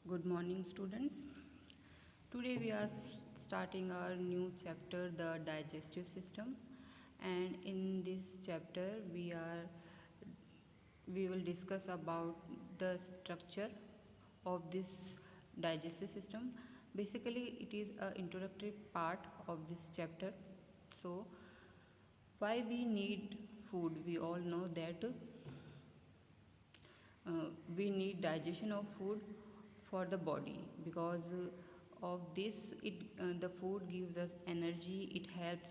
Good morning, students. Today we are starting our new chapter, the digestive system, and in this chapter we will discuss about the structure of this digestive system. Basically, it is a introductory part of this chapter. So, why we need food? We all know that we need digestion of food for the body because of this the food gives us energy. It helps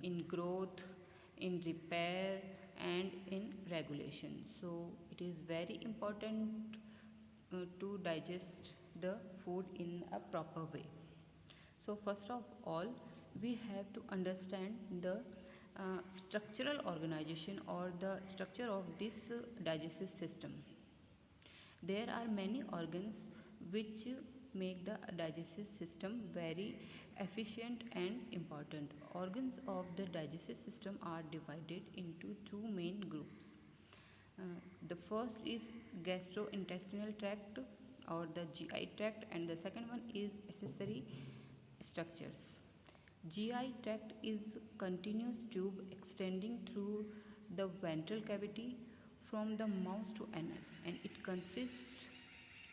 in growth, in repair, and in regulation. So it is very important to digest the food in a proper way. So first of all, we have to understand the structural organization or the structure of this digestive system. There are many organs which make the digestive system very efficient and important. Organs of the digestive system are divided into two main groups. The first is gastrointestinal tract or the GI tract, and the second one is accessory structures. GI tract is continuous tube extending through the ventral cavity from the mouth to anus, and it consists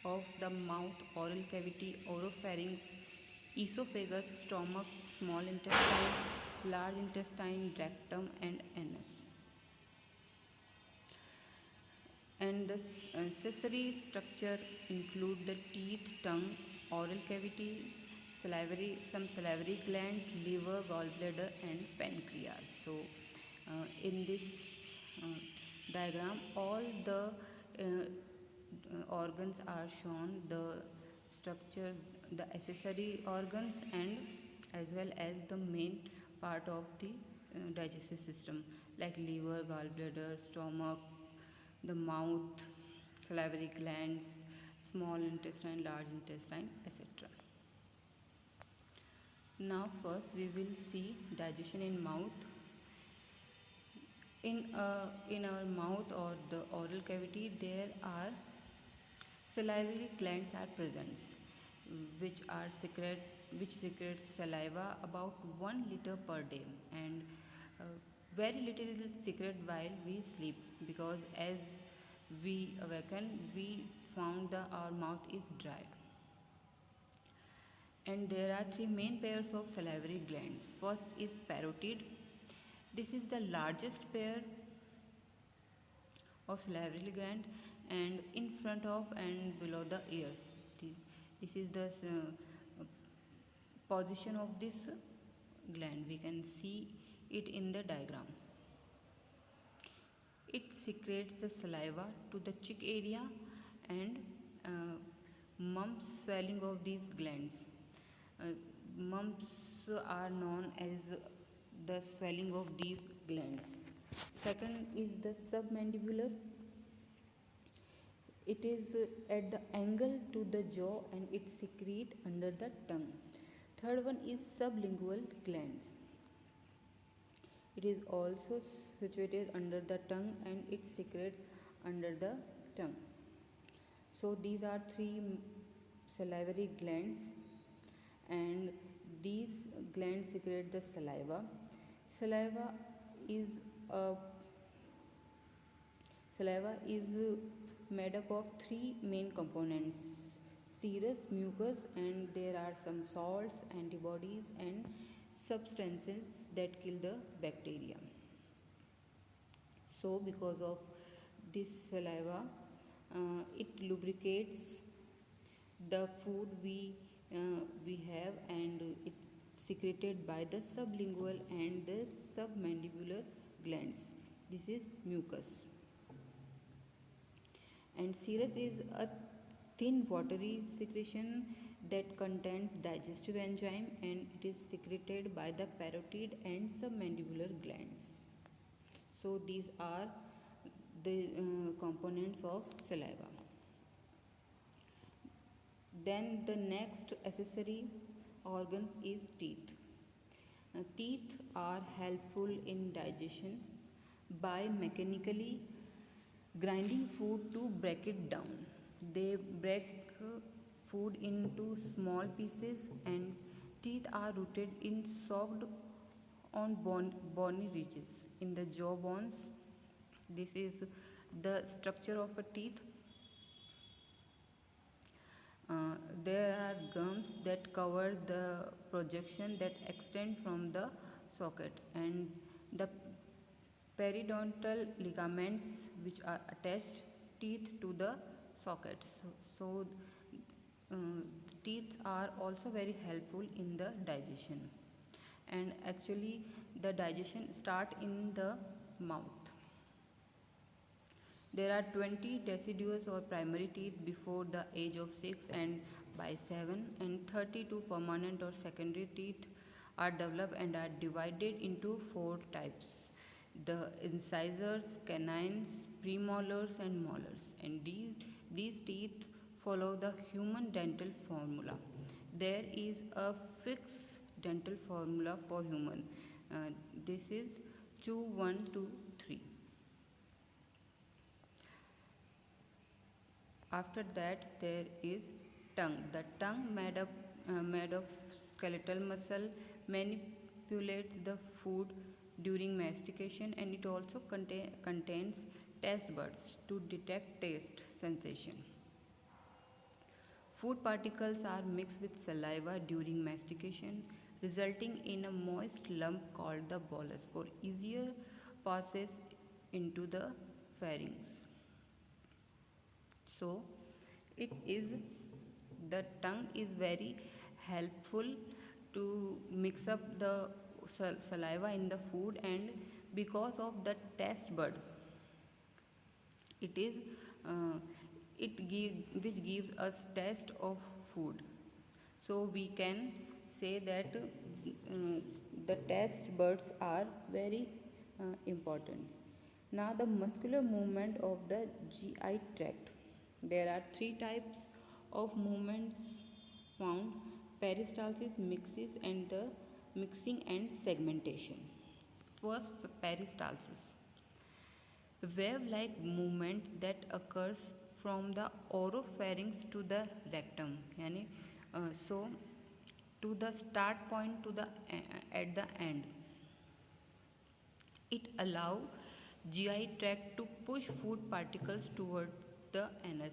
of the mouth, oral cavity, oropharynx, esophagus, stomach, small intestine, large intestine, rectum, and anus. And the accessory structure include the teeth, tongue, oral cavity, some salivary glands, liver, gallbladder, and pancreas. So, in this diagram, all the organs are shown, the structure, the accessory organs, and as well as the main part of the digestive system like liver, gallbladder, stomach, the mouth, salivary glands, small intestine, large intestine, etc. Now first we will see digestion in mouth. In our mouth or the oral cavity, there are salivary glands are present, which secrete saliva about 1 liter per day, and very little is secreted while we sleep, because as we awaken we found that our mouth is dry. And there are three main pairs of salivary glands. First is parotid. This is the largest pair of salivary gland and in front of and below the ears. This is the position of this gland. We can see it in the diagram. It secretes the saliva to the cheek area and mumps swelling of these glands. Mumps are known as the swelling of these glands. Second is the submandibular. It is at the angle to the jaw and it secretes under the tongue. Third one is sublingual glands. It is also situated under the tongue and it secretes under the tongue. So these are three salivary glands, and these glands secrete the saliva. Saliva is made up of three main components: serous, mucus, and there are some salts, antibodies, and substances that kill the bacteria. So because of this saliva, it lubricates the food we have, and it's secreted by the sublingual and the submandibular glands. This is mucus. And serous is a thin watery secretion that contains digestive enzyme, and it is secreted by the parotid and submandibular glands. So these are the components of saliva. Then the next accessory organ is teeth. Teeth are helpful in digestion by mechanically grinding food to break it down. They break food into small pieces, and teeth are rooted in soft on bony ridges in the jaw bones. This is the structure of a teeth. There are gums that cover the projection that extend from the socket, and the periodontal ligaments which are attached teeth to the sockets. So, teeth are also very helpful in the digestion, and actually the digestion start in the mouth. There are 20 deciduous or primary teeth before the age of 6 and by 7, and 32 permanent or secondary teeth are developed and are divided into 4 types: the incisors, canines, premolars, and molars. And these teeth follow the human dental formula. There is a fixed dental formula for human. This is chew 1, 2, 3. After that, there is tongue. The tongue made of skeletal muscle manipulates the food during mastication, and it also contains taste buds to detect taste sensation. Food particles are mixed with saliva during mastication, resulting in a moist lump called the bolus for easier passage into the pharynx. So, it is the tongue is very helpful to mix up the saliva in the food, and because of the taste bud, it is which gives us taste of food. So we can say that the taste buds are very important. Now the muscular movement of the GI tract. There are 3 types of movements found: peristalsis, mixing and segmentation. First, peristalsis. Wave-like movement that occurs from the oropharynx to the rectum, so to the start point to the at the end. It allows GI tract to push food particles toward the anus.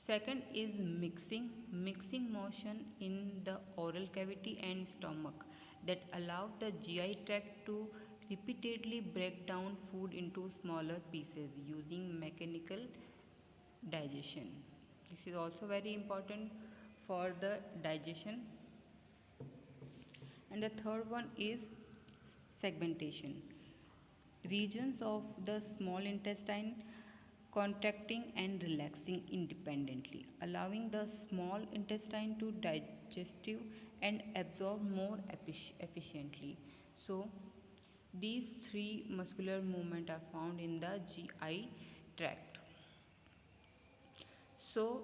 Second is mixing motion in the oral cavity and stomach that allow the GI tract to repeatedly break down food into smaller pieces using mechanical digestion. This is also very important for the digestion. And the third one is segmentation. Regions of the small intestine contracting and relaxing independently, allowing the small intestine to digestive and absorb more efficiently. So, these 3 muscular movements are found in the GI tract. So,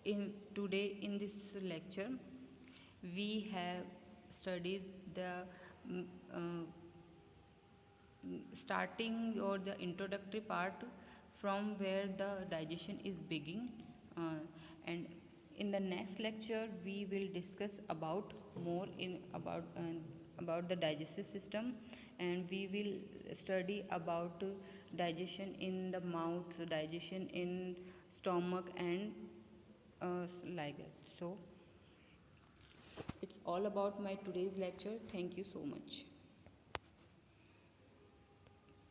in this lecture, we have studied the starting or the introductory part from where the digestion is beginning, and in the next lecture we will discuss about more about the digestive system, and we will study about digestion in the mouth, digestion in stomach, and like that. So it's all about my today's lecture. Thank you so much.